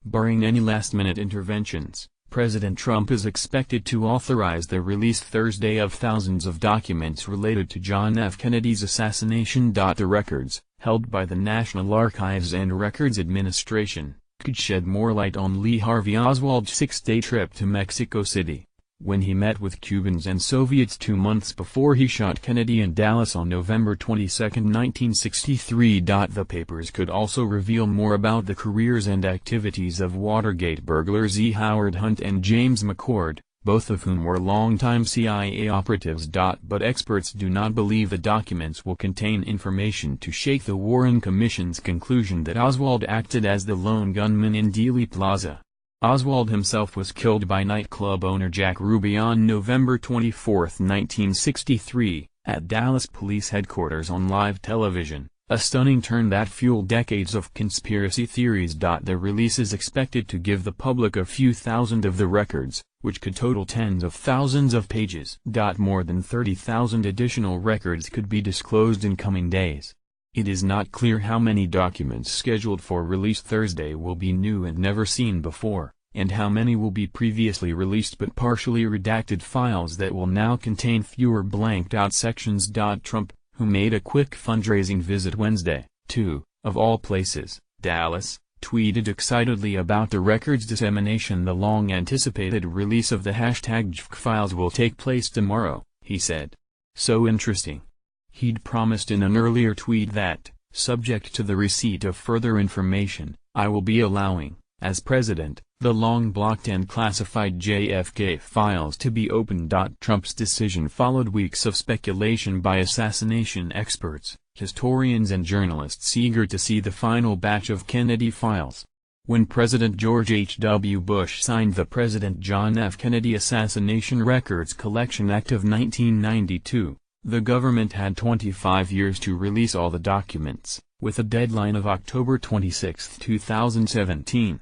Barring any last-minute interventions, President Trump is expected to authorize the release Thursday of thousands of documents related to John F. Kennedy's assassination. The records, held by the National Archives and Records Administration, could shed more light on Lee Harvey Oswald's 6-day trip to Mexico City, when he met with Cubans and Soviets 2 months before he shot Kennedy in Dallas on November 22, 1963. The papers could also reveal more about the careers and activities of Watergate burglars E. Howard Hunt and James McCord, both of whom were longtime CIA operatives. But experts do not believe the documents will contain information to shake the Warren Commission's conclusion that Oswald acted as the lone gunman in Dealey Plaza. Oswald himself was killed by nightclub owner Jack Ruby on November 24, 1963, at Dallas Police Headquarters on live television, a stunning turn that fueled decades of conspiracy theories. The release is expected to give the public a few thousand of the records, which could total tens of thousands of pages. More than 30,000 additional records could be disclosed in coming days. It is not clear how many documents scheduled for release Thursday will be new and never seen before, and how many will be previously released but partially redacted files that will now contain fewer blanked-out sections. Trump, who made a quick fundraising visit Wednesday, to, of all places, Dallas, tweeted excitedly about the record's dissemination. The long-anticipated release of the #JFK files will take place tomorrow, he said. So interesting. He'd promised in an earlier tweet that, subject to the receipt of further information, I will be allowing, as president, the long-blocked and classified JFK files to be opened. Trump's decision followed weeks of speculation by assassination experts, historians and journalists eager to see the final batch of Kennedy files. When President George H.W. Bush signed the President John F. Kennedy Assassination Records Collection Act of 1992, the government had 25 years to release all the documents, with a deadline of October 26, 2017.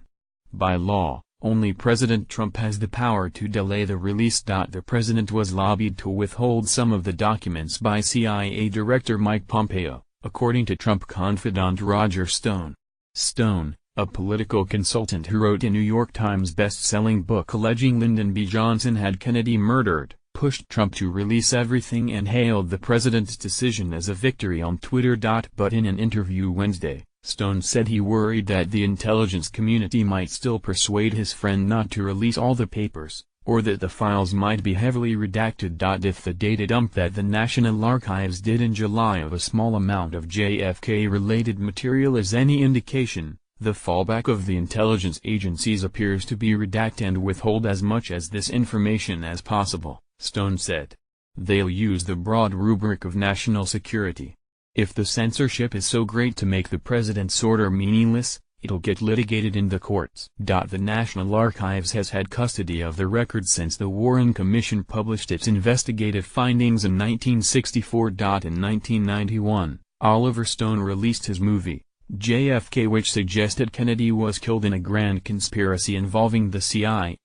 By law, only President Trump has the power to delay the release. The president was lobbied to withhold some of the documents by CIA Director Mike Pompeo, according to Trump confidant Roger Stone. Stone, a political consultant who wrote a New York Times best-selling book alleging Lyndon B. Johnson had Kennedy murdered, pushed Trump to release everything and hailed the president's decision as a victory on Twitter. But in an interview Wednesday, Stone said he worried that the intelligence community might still persuade his friend not to release all the papers, or that the files might be heavily redacted. If the data dump that the National Archives did in July of a small amount of JFK-related material is any indication, the fallback of the intelligence agencies appears to be redact and withhold as much as this information as possible, Stone said. They'll use the broad rubric of national security. If the censorship is so great to make the president's order meaningless, it'll get litigated in the courts. The National Archives has had custody of the records since the Warren Commission published its investigative findings in 1964. In 1991, Oliver Stone released his movie, JFK, which suggested Kennedy was killed in a grand conspiracy involving the CIA,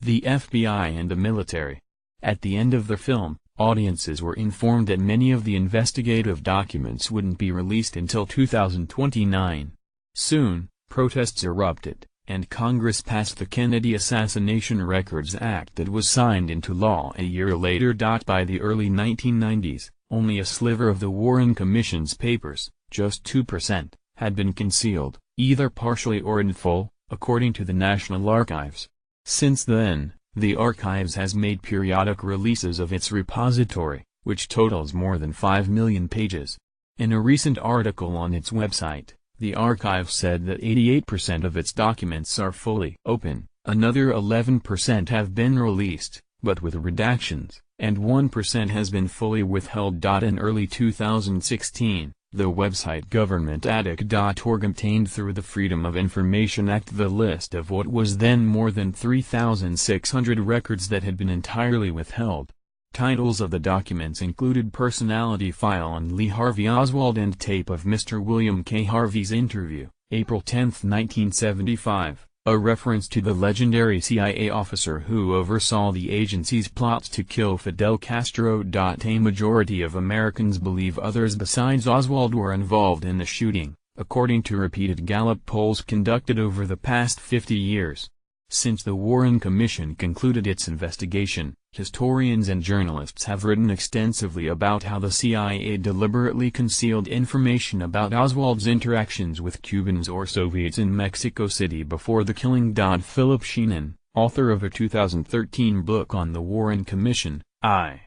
the FBI and the military. At the end of the film, audiences were informed that many of the investigative documents wouldn't be released until 2029. Soon, protests erupted, and Congress passed the Kennedy Assassination Records Act that was signed into law a year later. By the early 1990s, only a sliver of the Warren Commission's papers, just 2%, had been concealed, either partially or in full, according to the National Archives. Since then, the Archives has made periodic releases of its repository, which totals more than 5 million pages. In a recent article on its website, the Archive said that 88% of its documents are fully open, another 11% have been released, but with redactions, and 1% has been fully withheld. In early 2016, the website governmentaddict.org obtained through the Freedom of Information Act the list of what was then more than 3,600 records that had been entirely withheld. Titles of the documents included personality file on Lee Harvey Oswald and tape of Mr. William K. Harvey's interview, April 10, 1975, a reference to the legendary CIA officer who oversaw the agency's plots to kill Fidel Castro. A majority of Americans believe others besides Oswald were involved in the shooting, according to repeated Gallup polls conducted over the past 50 years. Since the Warren Commission concluded its investigation, historians and journalists have written extensively about how the CIA deliberately concealed information about Oswald's interactions with Cubans or Soviets in Mexico City before the killing. Philip Sheenan, author of a 2013 book on the Warren Commission, I.